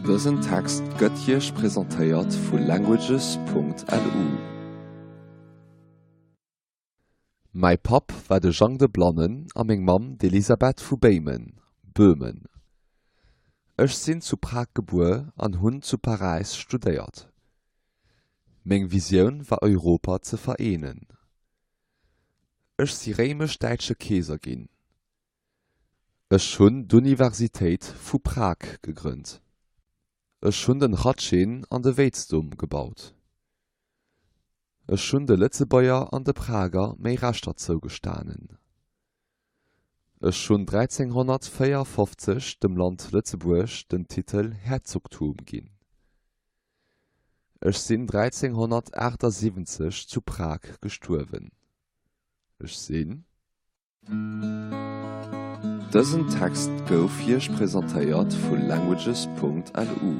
Dësen Text gëtt hich präsentéiert vu languages.lu. Mei Pap war de Jean de Blannen a még Mam d'Elisabeth vu Böhmen. Ech sinn zu Prag gebuer an hunn zu Paris studéiert. Még Visioun war Europa ze vereenen. Ech si réimech-däitsche Keeser ginn. Ech hunn d'Universitéit vu Prag gegrënnt. Ech hunn den Ratschin an de Weitsdom gebaut. Ech hunn de Lëtzebäier an de Prager méi rechtter zougestanen. Ech hunn 1354 dem Land Lëtzebuerg den Titel Herzogtum ginn. Ech sinn 1378 zu Prag gestuerwen. Ech sinn. Dësen Text gouf hich präsentéiert vu languages.lu.